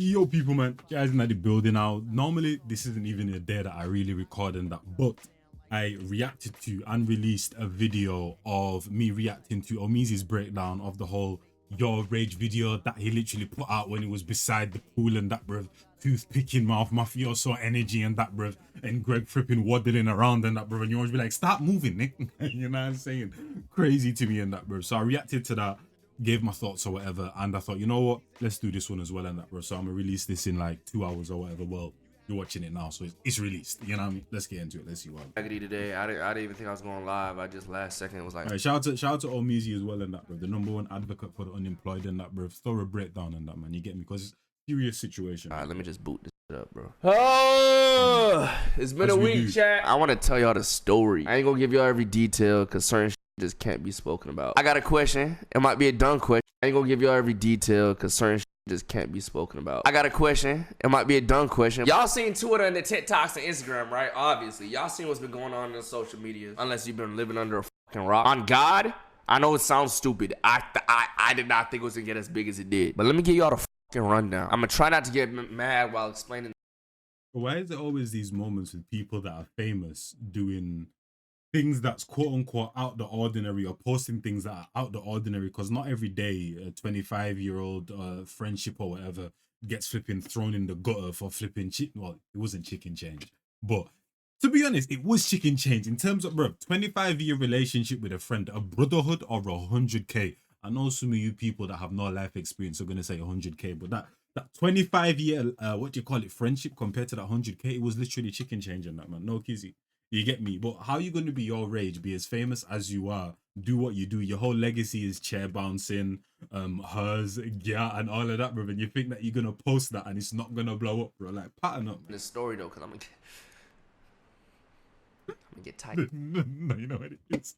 Yo, people, man, guys in the building now. Normally, this isn't even a day that I really record and that, but I reacted to and released a video of me reacting to Omizi's breakdown of the whole YourRage video that he literally put out when he was beside the pool and that, bruv, toothpicking mouth, mafioso energy and that, bruv, and Greg flipping waddling around and that, bruv, and you always be like, stop moving, Nick. You know what I'm saying? Crazy to me and that, bruv. So I reacted to that, gave my thoughts or whatever, and I thought, you know what, let's do this one as well and that, bro. So I'm gonna release this in like 2 hours or whatever. Well, you're watching it now, so it's released, you know what I mean? Let's get into it. Let's see what Today I didn't even think I was going live. I just last second was like, all right, shout out to Omizi as well and that, bro, the #1 advocate for the unemployed and that, bro. Thorough breakdown and that, man, you get me? Because it's a serious situation. all right, let me just boot this up, bro. Oh, it's been a week, chat. I want to tell y'all the story. I ain't gonna give y'all every detail because certain just can't be spoken about. I got a question. It might be a dumb question. I ain't gonna give y'all every detail because certain just can't be spoken about. I got a question. It might be a dumb question. Y'all seen Twitter and the TikToks and Instagram, right? Obviously, y'all seen what's been going on in the social media. Unless you've been living under a fucking rock. On God, I know it sounds stupid. I did not think it was gonna get as big as it did. But let me give y'all the fucking rundown. I'm gonna try not to get mad while explaining. Why is there always these moments with people that are famous doing things that's quote unquote out the ordinary or posting things that are out the ordinary? Because not every day a 25-year-old friendship or whatever gets flipping thrown in the gutter for flipping well, it wasn't chicken change, but to be honest, it was chicken change in terms of, bro, 25-year relationship with a friend, a brotherhood, or 100k. I know some of you people that have no life experience are gonna say 100k, but that 25-year what do you call it, friendship compared to that 100k, it was literally chicken change on that, man. No kizzy. You get me? But how are you going to be YourRage, be as famous as you are, do what you do? Your whole legacy is chair bouncing, hers, yeah, and all of that, bro. And you think that you're going to post that and it's not going to blow up, bro? Like, pattern up, man. The story, though, because I'm going to get tight. No, you know what it is?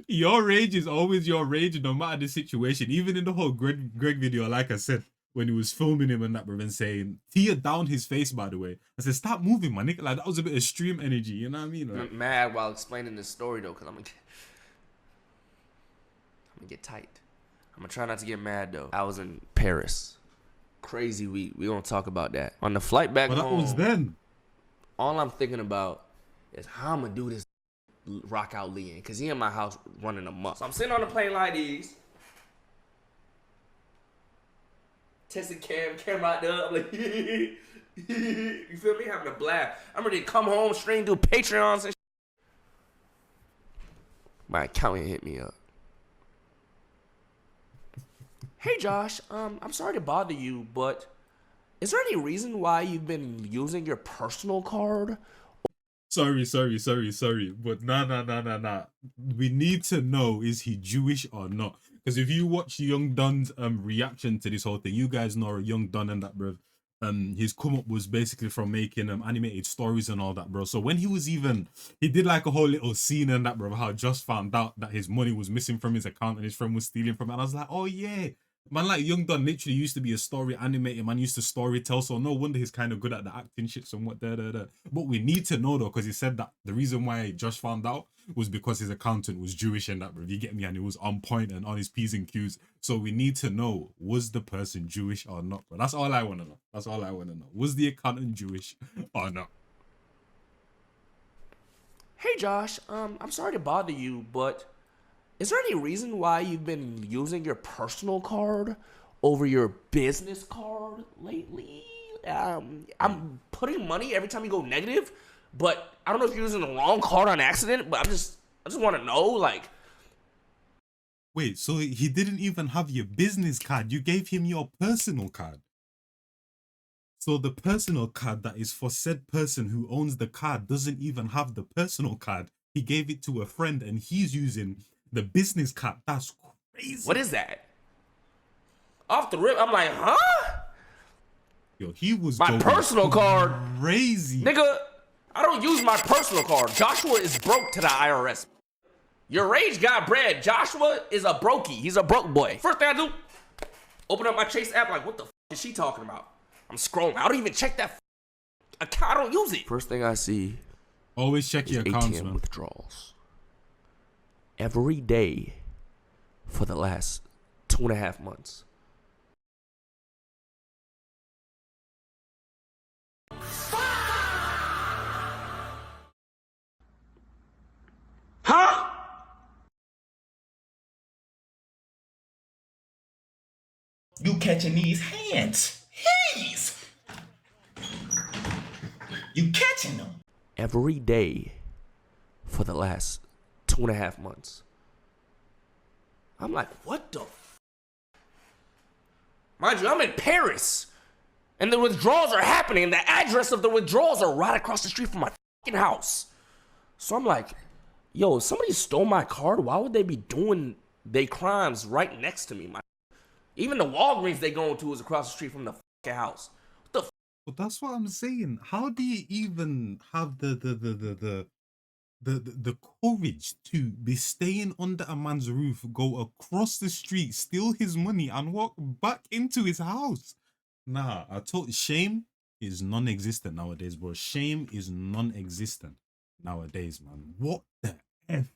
YourRage is always YourRage, no matter the situation. Even in the whole Greg video, like I said, when he was filming him and that, bro, and saying, tear down his face, by the way. I said, stop moving, my nigga. Like, that was a bit of stream energy, you know what I mean? Like, I'm mad while explaining this story, though, because I'm going to get tight. I'm going to try not to get mad, though. I was in Paris. Crazy week. We're going to talk about that. On the flight back home. But that was then. All I'm thinking about is how I'm going to do this rock out Lean, because he in my house running amok. So I'm sitting on the plane like these. Testing camera out there. I'm like, you feel me? Having a blast. I'm ready to come home, stream, do Patreons and shit. My accountant hit me up. Hey Josh, I'm sorry to bother you, but is there any reason why you've been using your personal card? Sorry. But nah. We need to know, is he Jewish or not? Because if you watch Young Dun's reaction to this whole thing, you guys know Young Dun and that, bro. His come up was basically from making animated stories and all that, bro. So when he did like a whole little scene and that, bro, how Josh found out that his money was missing from his account and his friend was stealing from it. And I was like, oh yeah. Man, like Young Dun literally used to be a story animator, man, used to story tell, so no wonder he's kind of good at the acting shits and what da. But we need to know though, because he said that the reason why Josh found out was because his accountant was Jewish and that, bro. You get me? And it was on point and on his P's and Q's. So we need to know, was the person Jewish or not, bro? That's all I want to know. That's all I want to know. Was the accountant Jewish or not? Hey Josh, I'm sorry to bother you, but is there any reason why you've been using your personal card over your business card lately? I'm putting money every time you go negative, but I don't know if you're using the wrong card on accident, but I just want to know, like. Wait, so he didn't even have your business card. You gave him your personal card. So the personal card that is for said person who owns the card doesn't even have the personal card. He gave it to a friend and he's using the business card. That's crazy. What is that? Off the rip, I'm like, huh? Yo, he was my personal card. Crazy. Nigga, I don't use my personal card. Joshua is broke to the IRS. YourRage got bread. Joshua is a brokey. He's a broke boy. First thing I do, open up my Chase app like, what the f is she talking about? I'm scrolling. I don't even check that account. I don't use it. First thing I see. Always check your accounts, man. Withdrawals. Every day for the last 2.5 months. You catching these hands. He's. You catching them. Every day for the last 2.5 months. I'm like, what the Mind you, I'm in Paris. And the withdrawals are happening. And the address of the withdrawals are right across the street from my fucking house. So I'm like, yo, if somebody stole my card, why would they be doing their crimes right next to me? Even the Walgreens they going to is across the street from the fucking house. What the Well, that's what I'm saying. How do you even have the courage to be staying under a man's roof, go across the street, steal his money, and walk back into his house? Nah, I told shame is non-existent nowadays, bro. Shame is non-existent nowadays, man. What the F?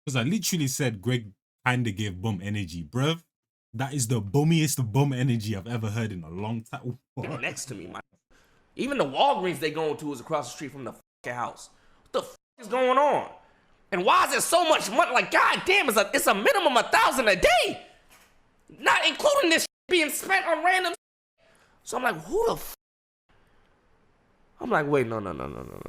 Because I literally said Greg kind of gave bum energy, bruv. That is the bummiest bum energy I've ever heard in a long time. next to me, man. Even the Walgreens they going to is across the street from the fucking house. What the is going on? And why is it so much money? Like, god damn, it's a minimum $1,000 a day. Not including this being spent on random. So I'm like, who the I'm like, wait, no.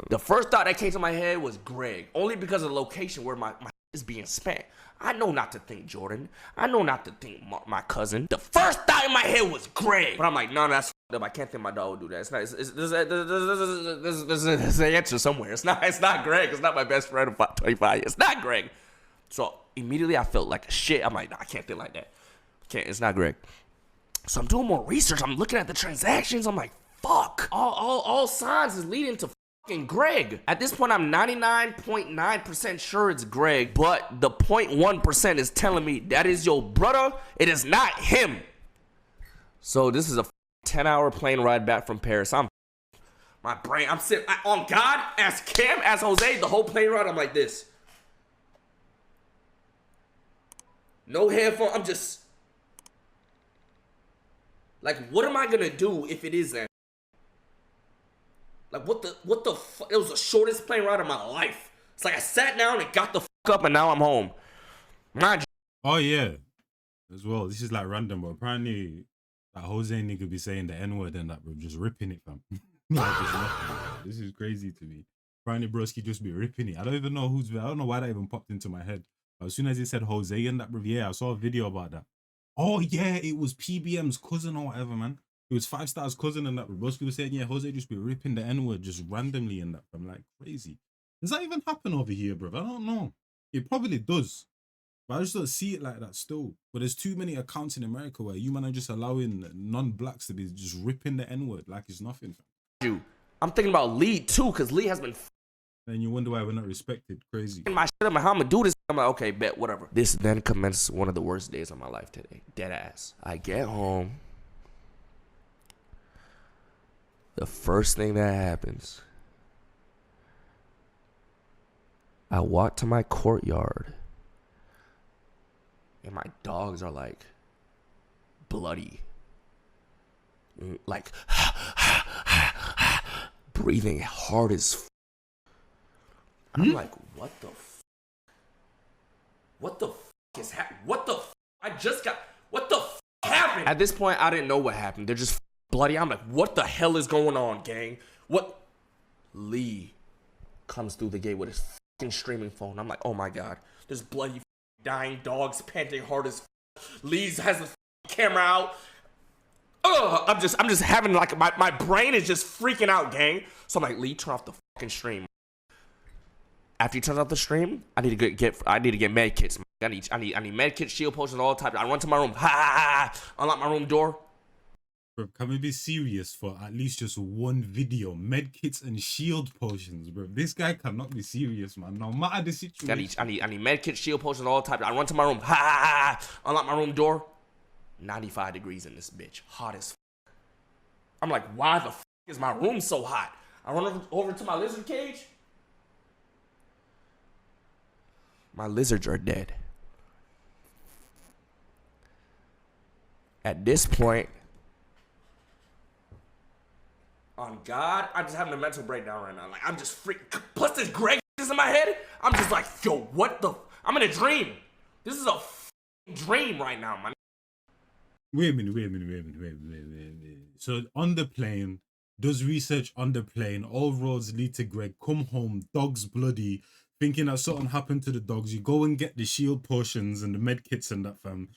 The first thought that came to my head was Greg. Only because of the location where my is being spent. I know not to think Jordan. I know not to think my cousin. The first thought in my head was Greg. But I'm like, no, that's up. I can't think my dog would do that. It's not. There's an answer somewhere. It's not Greg. It's not my best friend of 25 years. It's not Greg. So immediately I felt like shit. I'm like, nah, I can't think like that. It's not Greg. So I'm doing more research. I'm looking at the transactions. I'm like, fuck. All signs is leading to fucking Greg. At this point, I'm 99.9% sure it's Greg, but the 0.1% is telling me that is your brother. It is not him. So this is a 10-hour plane ride back from Paris. I'm sitting on God, ask Cam, ask Jose, the whole plane ride. I'm like this. No headphone. I'm just like, what am I gonna do if it is that? Like, what the fuck? It was the shortest plane ride of my life. It's like I sat down and got the fuck up and now I'm home. Oh, yeah. As well. This is like random, but apparently that Jose nigga be saying the N-word and that, bro. Just ripping it, fam. Like, just nothing. This is crazy to me. Apparently broski just be ripping it. I don't even know I don't know why that even popped into my head. But as soon as he said Jose and that, bro, yeah, I saw a video about that. Oh, yeah, it was PBM's cousin or whatever, man. It was 5 Star's cousin and that. Broski was saying, yeah, Jose just be ripping the N-word just randomly and that. I'm like, crazy. Does that even happen over here, bro? I don't know. It probably does. But I just don't see it like that still. But there's too many accounts in America where you man are just allowing non-blacks to be just ripping the N-word like it's nothing. I'm thinking about Lee too, because Lee has been and you wonder why we're not respected. Crazy. My shit up, how I'm gonna do this. I'm like, okay, bet, whatever. This then commenced one of the worst days of my life today. Dead ass. I get home. The first thing that happens, I walk to my courtyard and my dogs are like bloody. Like breathing hard as I'm like, what the is happening? What the happened? At this point, I didn't know what happened. They're just bloody. I'm like, what the hell is going on, gang? What? Lee comes through the gate with his fucking streaming phone. I'm like, oh my God. There's bloody dying dogs panting hard as Lee has the camera out. I'm just having like, my brain is just freaking out, gang. So I'm like, Lee, turn off the fucking stream. After he turns off the stream, I need to get med kits. I need med kits, shield potions, all types. I run to my room, unlock my room door. Bro, can we be serious for at least just one video? Med kits and shield potions, bro. This guy cannot be serious, man. No matter the situation. I need med kits, shield potions, all types. I run to my room, unlock my room door. 95 degrees in this bitch, hot as fuck. I'm like, why the fuck is my room so hot? I run over to my lizard cage. My lizards are dead. At this point, on God, I'm just having a mental breakdown right now. Like, I'm just freaking. Plus, this Greg is in my head. I'm just like, yo, what the? I'm in a dream. This is a dream right now, man. Wait a minute. So on the plane, does research on the plane. All roads lead to Greg. Come home, dog's bloody, thinking that something happened to the dogs. You go and get the shield potions and the med kits and that, fam.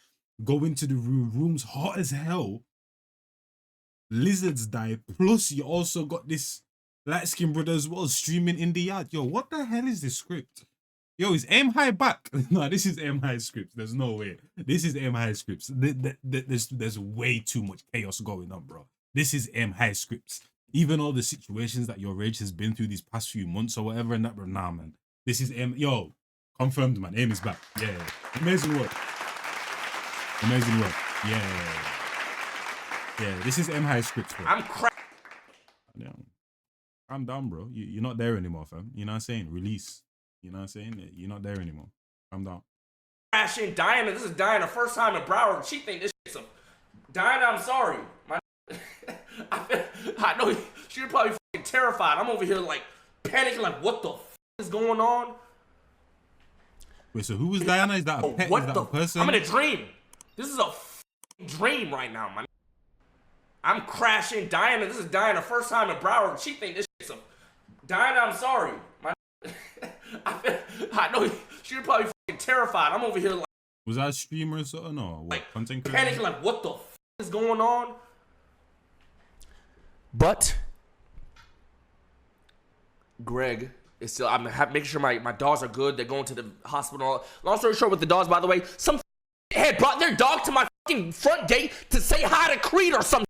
Go into the room. Room's hot as hell. Lizards die. Plus, you also got this light-skinned brother as well streaming in the yard. Yo, what the hell is this script? Yo, is Aim High back? No, this is Aim High scripts. There's no way. This is Aim High scripts. There's way too much chaos going on, bro. This is Aim High scripts. Even all the situations that YourRage has been through these past few months or whatever, and that, bro, nah, man. This is Yo, confirmed, man. Aim is back. Yeah. Amazing work. Amazing work. Yeah. Yeah, this is High scripts, bro. I'm crap. Yeah. I'm down, bro. You're not there anymore, fam. You know what I'm saying? Release. You know what I'm saying? You're not there anymore. I'm down. Crashing Diana. This is Diana. First time in Broward. She think this shit's a... Diana, I'm sorry. I know she's probably fucking terrified. I'm over here like panicking, like what the f is going on? Wait, so who was Diana? Is that a pet? What is that the a person? I'm in a dream. This is a dream right now, man. I'm crashing Diana. This is Diana. First time in Broward. She think this shit's a... Diana, I'm sorry. I know she's probably fucking terrified. I'm over here like... Was that a streamer or something? Or what? Like, Content creator? panicking like what the f is going on? But Greg is still... I'm making sure my dogs are good. They're going to the hospital. Long story short with the dogs, by the way, some had brought their dog to my fucking front gate to say hi to Creed or something.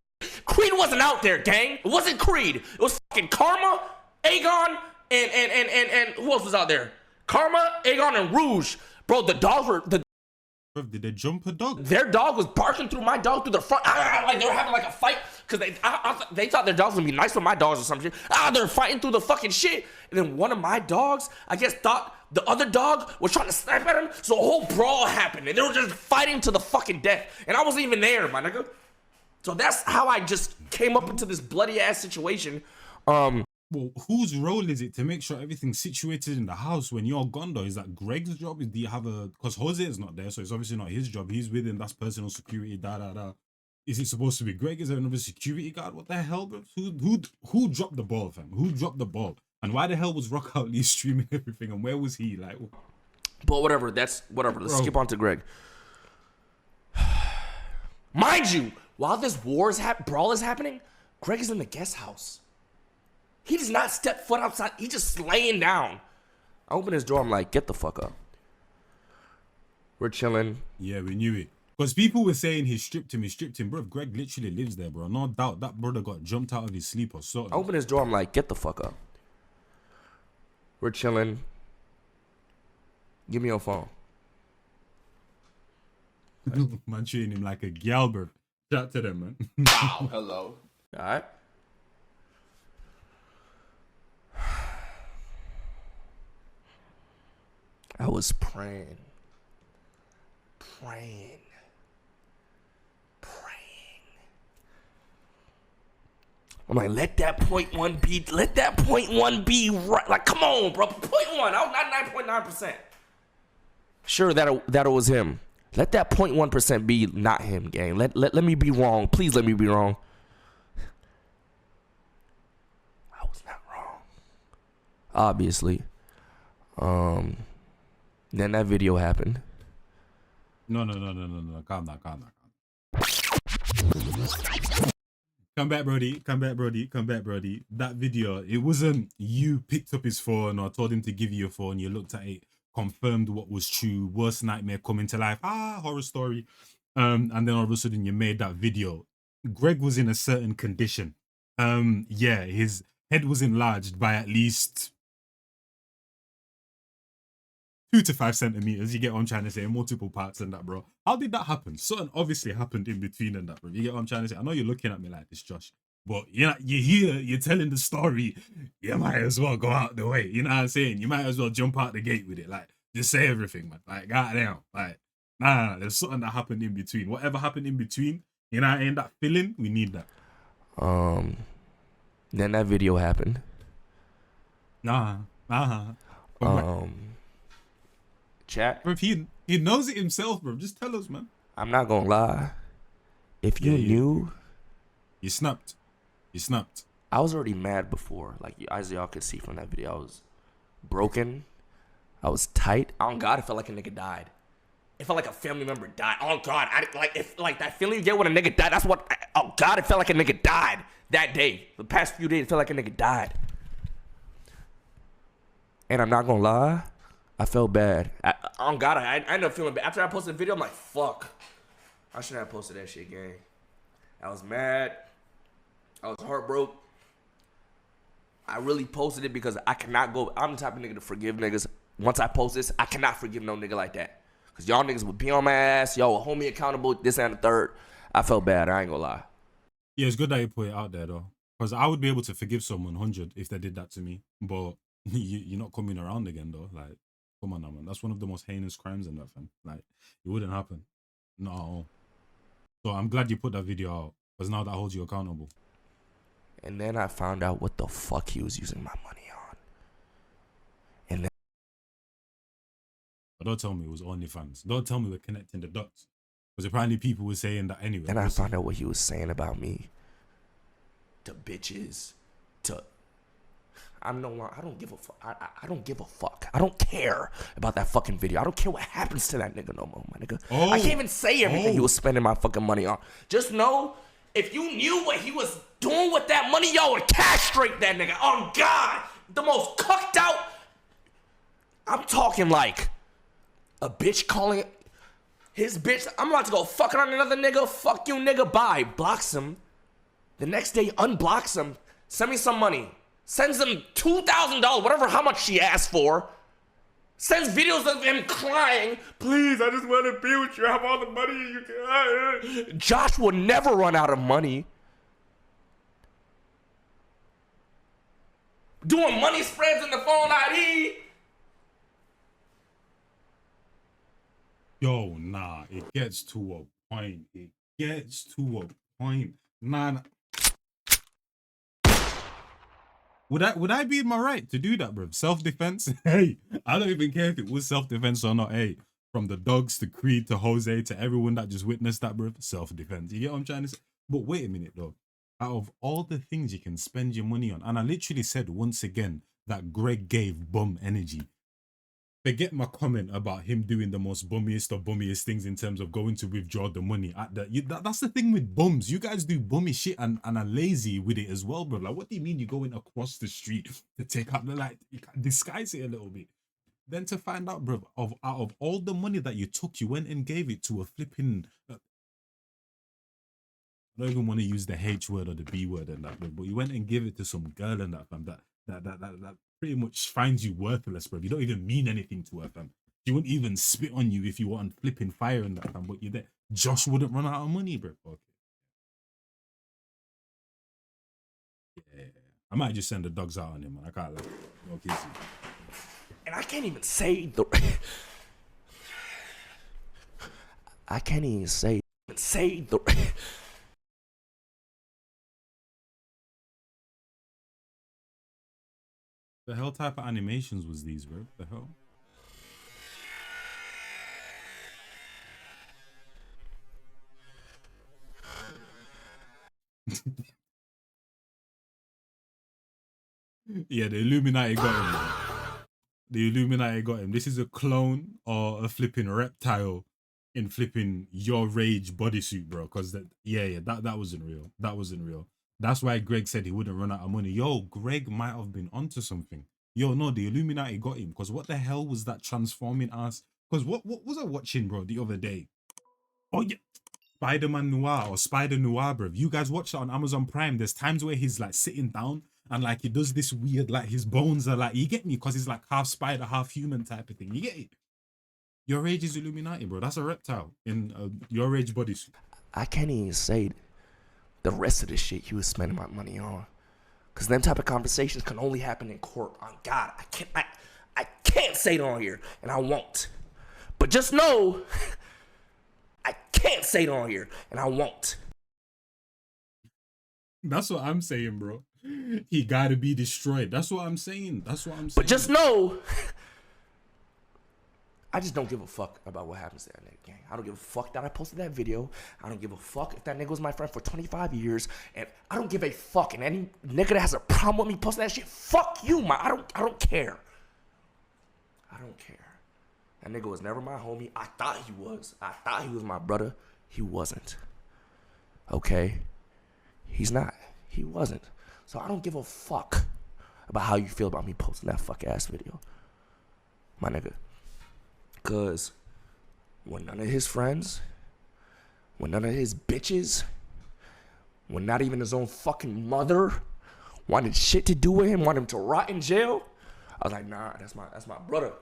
Creed wasn't out there, gang. It wasn't Creed. It was fucking Karma, Aegon, and who else was out there? Karma, Aegon, and Rouge. Bro, the dogs were... Bro, did they jump a dog? Their dog was barking through my dog through the front. Like they were having like a fight because they thought their dogs would be nice with my dogs or some shit. They're fighting through the fucking shit. And then one of my dogs, I guess, thought the other dog was trying to snap at him. So a whole brawl happened. And they were just fighting to the fucking death. And I wasn't even there, my nigga. So that's how I just came up into this bloody ass situation. Well, whose role is it to make sure everything's situated in the house when you're gone, though? Is that Greg's job? Do you have a... Because Jose is not there, so it's obviously not his job. He's with him. That's personal security, da. Is it supposed to be Greg? Is there another security guard? What the hell, bro? Who dropped the ball, fam? Who dropped the ball? And why the hell was Rock Out Lee streaming everything? And where was he? Like... But whatever. That's... Whatever. Let's skip on to Greg. Mind you, while this brawl is happening, Greg is in the guest house. He does not step foot outside. He's just laying down. I open his door. I'm like, get the fuck up. We're chilling. Yeah, we knew it. Because people were saying he stripped him. Bro, Greg literally lives there, bro. No doubt that brother got jumped out of his sleep or something. I open his door. I'm like, get the fuck up. We're chilling. Give me your phone. Man treating him like a gal, bro. Shout to them, man. Wow. Hello. All right. I was praying. I'm like, let that point one be right. Like, come on, bro. Point one. I was 99.9%. Sure, that was him. Let that 0.1% be not him, gang. Let me be wrong. Please let me be wrong. I was not wrong. Obviously. Then that video happened. No. Calm down. Come back, Brody. That video, it wasn't you picked up his phone or told him to give you your phone. You looked at it, confirmed what was true. Worst nightmare coming to life. Horror story. And then all of a sudden you made that video. Greg was in a certain condition. Yeah, his head was enlarged by at least 2 to 5 centimeters. You get what I'm trying to say? Multiple parts and that, bro. How did that happen? Something obviously happened in between and that, bro. You get what I'm trying to say? I know you're looking at me like this, Josh, but you're here, you're telling the story. You might as well go out the way. You know what I'm saying? You might as well jump out the gate with it. Like, just say everything, man. Like, goddamn. Like, nah, there's something that happened in between. Whatever happened in between, you know, ain't that feeling? We need that. Then that video happened. Chat. Bro, he knows it himself, bro. Just tell us, man. I'm not gonna lie. If you knew, you snapped. You snapped. I was already mad before. Like, as y'all could see from that video, I was broken. I was tight. Oh God, it felt like a nigga died. It felt like a family member died. Oh God, like that feeling you get when a nigga died. That's what. Oh God, it felt like a nigga died that day. The past few days, it felt like a nigga died. And I'm not gonna lie, I felt bad. Oh God, I ended up feeling bad. After I posted the video, I'm like, fuck. I shouldn't have posted that shit, gang. I was mad. I was heartbroken. I really posted it because I cannot go. I'm the type of nigga to forgive niggas. Once I post this, I cannot forgive no nigga like that. Because y'all niggas would be on my ass. Y'all would hold me accountable, this and the third. I felt bad. I ain't gonna lie. Yeah, it's good that you put it out there, though. Because I would be able to forgive someone 100 if they did that to me. But you're not coming around again, though. Like, come on now, man. That's one of the most heinous crimes in that, fam. Like, it wouldn't happen. Not at all. So I'm glad you put that video out. Because now that holds you accountable. And then I found out what the fuck he was using my money on. And then... But don't tell me it was OnlyFans. Don't tell me we're connecting the dots. Because apparently people were saying that anyway. And I found out what he was saying about me. To bitches. To... I don't give a fuck. I don't give a fuck. I don't care about that fucking video. I don't care what happens to that nigga no more, my nigga. I can't even say everything he was spending my fucking money on. Just know, if you knew what he was doing with that money, y'all would castrate that nigga. Oh God, the most cucked out. I'm talking like a bitch calling his bitch. I'm about to go fucking on another nigga. Fuck you, nigga. Bye. Blocks him. The next day, unblocks him. Send me some money. Sends him $2,000, whatever, how much she asked for. Sends videos of him crying. Please, I just want to be with you. I have all the money you can. Josh will never run out of money. Doing money spreads in the phone ID. Yo, nah, it gets to a point. It gets to a point. Nah. Would I be in my right to do that, bro? Self-defense? Hey, I don't even care if it was self-defense or not. Hey, from the dogs to Creed to Jose to everyone that just witnessed that, bro, self-defense. You get what I'm trying to say? But wait a minute, though. Out of all the things you can spend your money on, and I literally said once again that Greg gave bum energy. Forget my comment about him doing the most bummiest of bummiest things in terms of going to withdraw the money at that's the thing with bums. You guys do bummy shit and are lazy with it as well, bro. Like, what do you mean you're going across the street to take out the, like, you can disguise it a little bit. Then to find out, bro, out of all the money that you took, you went and gave it to a flipping... I don't even want to use the H word or the B word and that, bro, but you went and gave it to some girl and that, fam, that pretty much finds you worthless, bro. You don't even mean anything to her, fam. She wouldn't even spit on you if you weren't flipping fire and that, fam, but you're there. Josh wouldn't run out of money, bro. Okay. Yeah. I might just send the dogs out on him, man. I can't lie. Okay, and I can't even say the... I can't even say the... The hell type of animations was these, bro? The hell? Yeah, the Illuminati got him, bro. The Illuminati got him. This is a clone or a flipping reptile in flipping YourRage bodysuit, bro. Because that wasn't real. That wasn't real. That's why Greg said he wouldn't run out of money. Yo, Greg might have been onto something. Yo, no, the Illuminati got him. Because what the hell was that transforming ass? Because what was I watching, bro, the other day? Oh, yeah. Spider-Man Noir or Spider Noir, bro. You guys watch it on Amazon Prime. There's times where he's like sitting down and like he does this weird, like his bones are like, you get me? Because he's like half spider, half human type of thing. You get it? YourRage is Illuminati, bro. That's a reptile in YourRage bodysuit. I can't even say the rest of the shit he was spending my money on, because them type of conversations can only happen in court. On God, I can't say it on here, and I won't. But just know, I can't say it on here, and I won't. That's what I'm saying, bro. He gotta be destroyed. That's what I'm saying. That's what I'm saying. But just know, I just don't give a fuck about what happens to that nigga, gang. I don't give a fuck that I posted that video. I don't give a fuck if that nigga was my friend for 25 years. And I don't give a fuck. And any nigga that has a problem with me posting that shit, fuck you, man. I don't care. I don't care. That nigga was never my homie. I thought he was. I thought he was my brother. He wasn't. Okay? He's not. He wasn't. So I don't give a fuck about how you feel about me posting that fuck ass video. My nigga. Cause when none of his friends, when none of his bitches, when not even his own fucking mother wanted shit to do with him, wanted him to rot in jail, I was like, nah, that's my brother.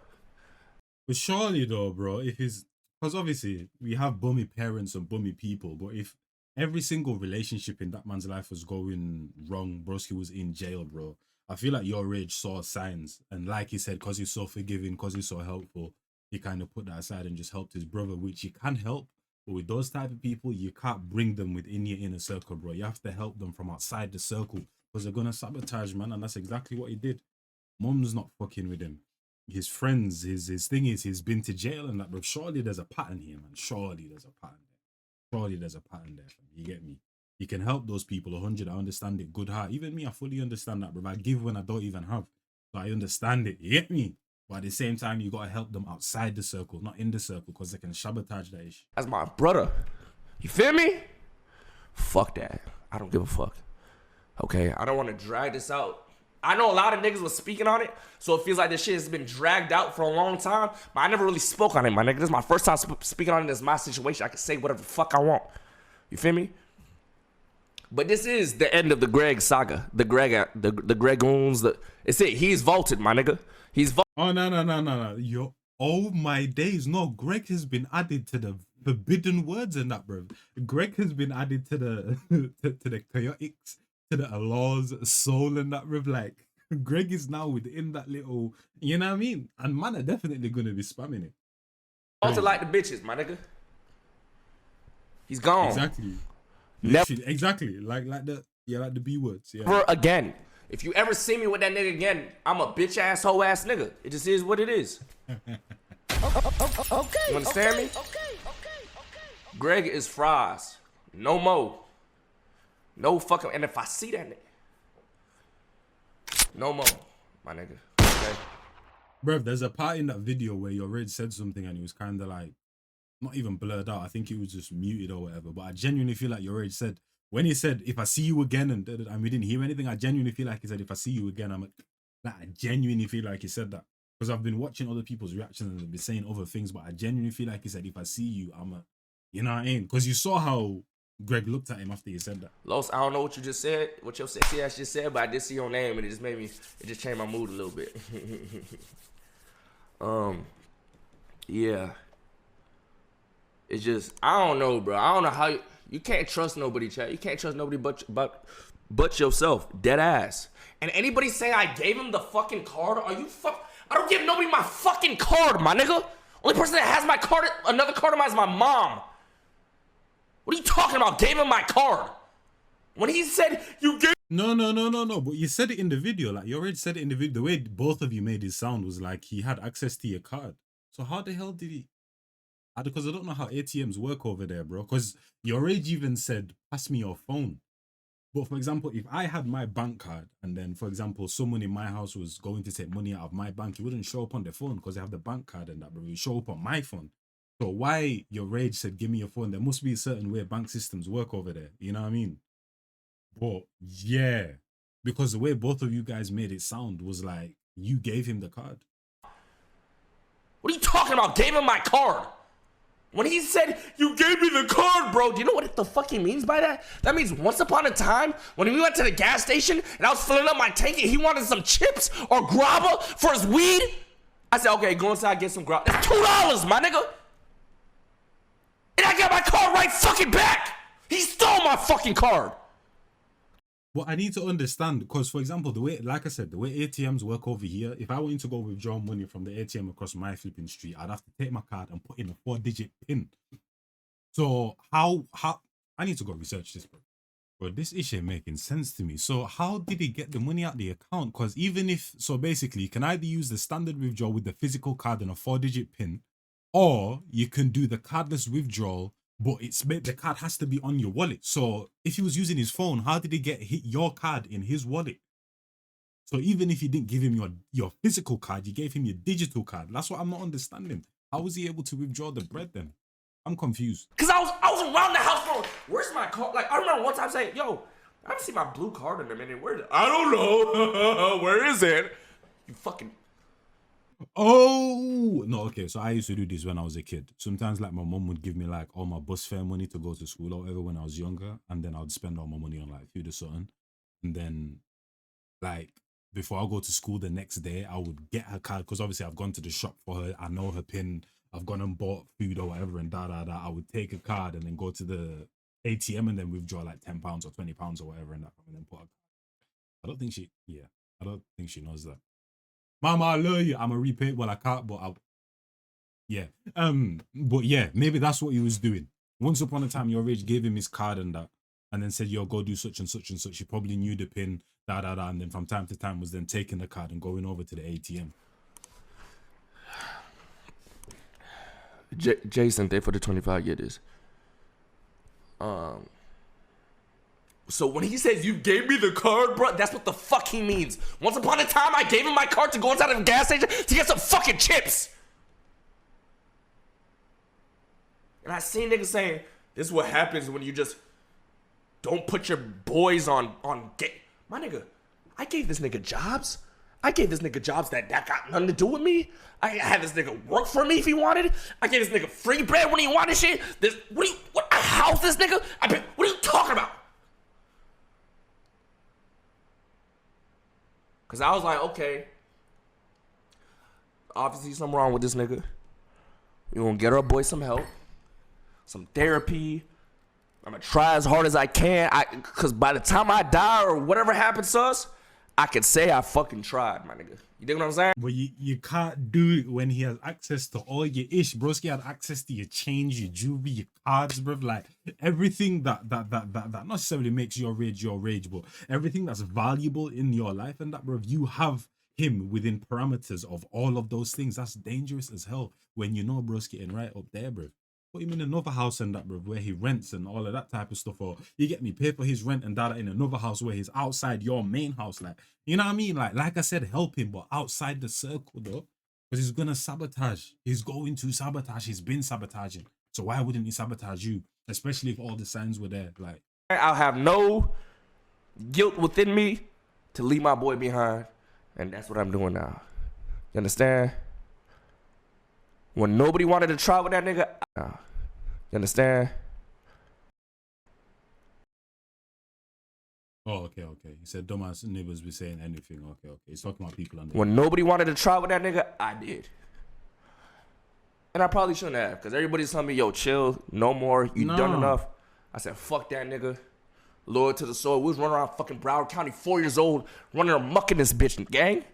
But surely though, bro, if his, because obviously we have bummy parents and bummy people, but if every single relationship in that man's life was going wrong, broski was in jail, bro, I feel like YourRage saw signs, and like he said, because he's so forgiving, because he's so helpful, he kind of put that aside and just helped his brother, which you can help. But with those type of people, you can't bring them within your inner circle, bro. You have to help them from outside the circle, because they're gonna sabotage, man. And that's exactly what he did. Mom's not fucking with him. His friends, his thing is, he's been to jail and that, bro. Surely there's a pattern here, man. Surely there's a pattern there. Surely there's a pattern there. You get me? You can help those people 100. I understand it. Good heart. Even me, I fully understand that, bro. I give when I don't even have. So I understand it. You get me? But at the same time, you gotta help them outside the circle, not in the circle, because they can sabotage that issue. That's my brother. You feel me? Fuck that. I don't give a fuck. Okay? I don't want to drag this out. I know a lot of niggas was speaking on it, so it feels like this shit has been dragged out for a long time, but I never really spoke on it, my nigga. This is my first time speaking on it. This is my situation. I can say whatever the fuck I want. You feel me? But this is the end of the Greg saga. The Gregoons. It's it. He's vaulted, my nigga. He's vaulted. Oh, no. Yo, oh my days. No, Greg has been added to the forbidden words in that, bro. Greg has been added to the to the chaotics, to the Allah's soul and that, bro. Like, Greg is now within that little, you know what I mean? And man are definitely going to be spamming it. Vaulted like the bitches, my nigga. He's gone. Exactly. Never. Exactly. Like the B words. Yeah. Never again. If you ever see me with that nigga again, I'm a bitch ass, hoe ass nigga. It just is what it is. Okay. You understand me? Okay. Greg is fries. No more. No fucking. And if I see that nigga, no more, my nigga. Okay. Bruv, there's a part in that video where YourRage said something and he was kind of like, not even blurred out. I think he was just muted or whatever. But I genuinely feel like YourRage said, when he said, if I see you again, and we didn't hear anything, I genuinely feel like he said, if I see you again, I'm like, I genuinely feel like he said that. Because I've been watching other people's reactions and they've been saying other things, but I genuinely feel like he said, if I see you, you know what I mean? Because you saw how Greg looked at him after he said that. Los, I don't know what you just said, what your sexy ass just said, but I did see your name and it just changed my mood a little bit. Yeah. It's just, I don't know, bro. I don't know how you can't trust nobody, chat. You can't trust nobody but yourself. Dead ass. And anybody say I gave him the fucking card, are you I don't give nobody my fucking card, my nigga. Only person that has my card, another card of mine is my mom. What are you talking about? Gave him my card. When he said you gave... No. But you said it in the video. Like, you already said it in the video. The way both of you made it sound was like he had access to your card. So how the hell did he... Because I don't know how ATMs work over there, bro. Because YourRage even said, pass me your phone. But for example, if I had my bank card and then, for example, someone in my house was going to take money out of my bank, it wouldn't show up on their phone because they have the bank card and that, but it would show up on my phone. So why YourRage said, give me your phone? There must be a certain way bank systems work over there. You know what I mean? But yeah, because the way both of you guys made it sound was like you gave him the card. What are you talking about? Gave him my card. When he said, you gave me the card, bro, do you know what the fuck he means by that? That means once upon a time, when we went to the gas station and I was filling up my tank and he wanted some chips or grabba for his weed, I said, okay, go inside, get some grabba. That's $2, my nigga. And I got my card right fucking back. He stole my fucking card. Well, I need to understand, because, for example, the way, like I said, the way ATMs work over here, if I wanted to go withdraw money from the ATM across my flipping street, I'd have to take my card and put in a 4-digit PIN. So how I need to go research this, bro. But this issue ain't making sense to me. So how did he get the money out the account? Because even if, so basically, you can either use the standard withdrawal with the physical card and a 4-digit PIN, Or you can do the cardless withdrawal, but the card has to be on your wallet. So if he was using his phone, how did he get your card in his wallet? So even if you didn't give him your physical card, you gave him your digital card. That's what I'm not understanding. How was he able to withdraw the bread then? I'm confused. Cause I was around the house going, where's my card? Like I remember one time saying, yo, I haven't seen my blue card in a minute. Where is it? I don't know. Where is it? You fucking. Oh no, okay. So I used to do this when I was a kid. Sometimes like my mom would give me like all my bus fare money to go to school or whatever when I was younger, and then I'd spend all my money on like food or something. And then like before I go to school the next day, I would get her card because obviously I've gone to the shop for her. I know her pin. I've gone and bought food or whatever, and I would take a card and then go to the ATM and then withdraw like £10 or £20 or whatever, and then put. I don't think she knows that. Mama, I love you. I'm a repay. Well, I can't, but I'll. Yeah. But yeah, maybe that's what he was doing. Once upon a time, YourRage gave him his card and that, and then said, "Yo, go do such and such and such." He probably knew the pin, and then from time to time was then taking the card and going over to the ATM. Jason, thank for the 25 years. So when he says you gave me the card, bro, that's what the fuck he means. Once upon a time, I gave him my card to go inside of a gas station to get some fucking chips. And I seen niggas saying, this is what happens when you just don't put your boys on gay. My nigga, I gave this nigga jobs. I gave this nigga jobs that got nothing to do with me. I had this nigga work for me if he wanted. I gave this nigga free bread when he wanted shit. What I house this nigga? What are you talking about? Cause I was like, okay, obviously something wrong with this nigga. We gonna get our boy some help, some therapy. I'm gonna try as hard as I can. Cause by the time I die or whatever happens to us, I could say I fucking tried, my nigga. You dig what I'm saying? But you can't do it when he has access to all your ish. Broski had access to your change, your jewelry, your cards, bro. Like everything that not necessarily makes your rage, but everything that's valuable in your life and that, bro. You have him within parameters of all of those things. That's dangerous as hell when you know bro's getting right up there, bro. Put him in another house and that, bro, where he rents and all of that type of stuff, or you get me pay for his rent and that in another house where he's outside your main house, like, you know what I mean? Like I said, help him, but outside the circle though, because he's gonna sabotage. He's going to sabotage. He's been sabotaging. So why wouldn't he sabotage you? Especially if all the signs were there. Like, I'll have no guilt within me to leave my boy behind, and that's what I'm doing now. You understand? When nobody wanted to try with that nigga, you understand? oh, okay. He said dumbass neighbors be saying anything. Okay. He's talking about people under. When nobody wanted to try with that nigga, I did. And I probably shouldn't have, because everybody's telling me, yo, chill, no more, you done enough. I said, fuck that nigga. Loyal to the soul. We was running around fucking Broward County, 4 years old, running amok in this bitch, gang.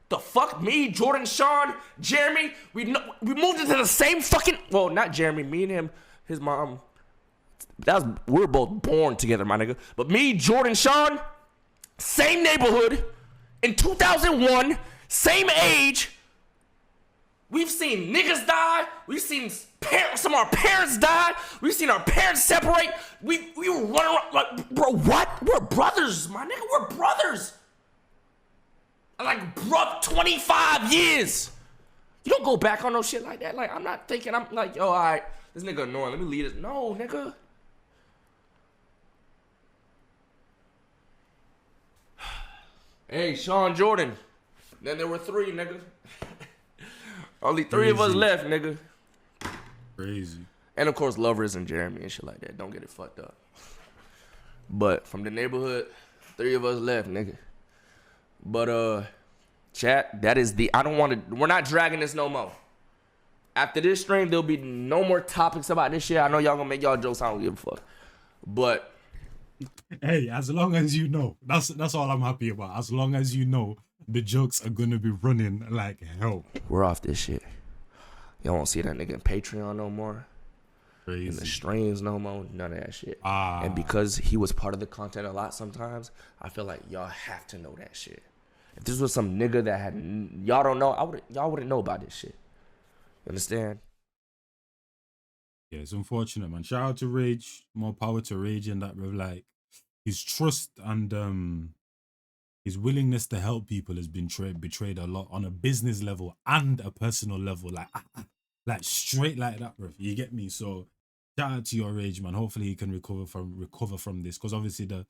The fuck? Me, Jordan, Sean, Jeremy, we moved into the same fucking, well, not Jeremy, me and him, his mom, we were both born together, my nigga. But me, Jordan, Sean, same neighborhood, in 2001, same age. We've seen niggas die. We've seen some of our parents die. We've seen our parents separate. We were running around like, bro, what? We're brothers, my nigga. We're brothers. Like, bro, 25 years. You don't go back on no shit like that. Like, I'm not thinking, I'm like, yo, all right, this nigga annoying. Let me leave it. No, nigga. Hey, Sean Jordan. Then there were 3, nigga. Only 3 of us left, nigga. Crazy. And of course, Lovers and Jeremy and shit like that. Don't get it fucked up. But from the neighborhood, 3 of us left, nigga. But chat, that is we're not dragging this no more. After this stream, there'll be no more topics about this shit. I know y'all gonna make y'all jokes, I don't give a fuck. But hey, as long as you know, that's all I'm happy about. As long as you know the jokes are gonna be running like hell. We're off this shit. Y'all won't see that nigga in Patreon no more. Crazy. In the streams no more. None of that shit. And because he was part of the content a lot sometimes, I feel like y'all have to know that shit. If this was some nigga that y'all don't know, y'all wouldn't know about this shit. You understand? Yeah, it's unfortunate, man. Shout out to Rage. More power to Rage and that, bro. Like his trust and his willingness to help people has been betrayed a lot on a business level and a personal level. Like straight like that, bro. You get me? So shout out to YourRage, man. Hopefully he can recover from this. Because obviously the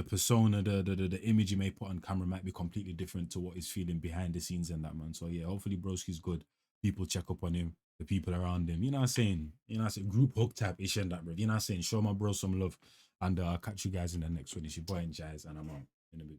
persona, the image he may put on camera might be completely different to what he's feeling behind the scenes and that, man. So yeah, hopefully broski's good. People check up on him, the people around him. You know what I'm saying? You know what I'm saying? Group hook type ish and that, bro. You know what I'm saying? Show my bro some love. And I'll catch you guys in the next one. It's your boy and Jazz, and I'm out in a bit.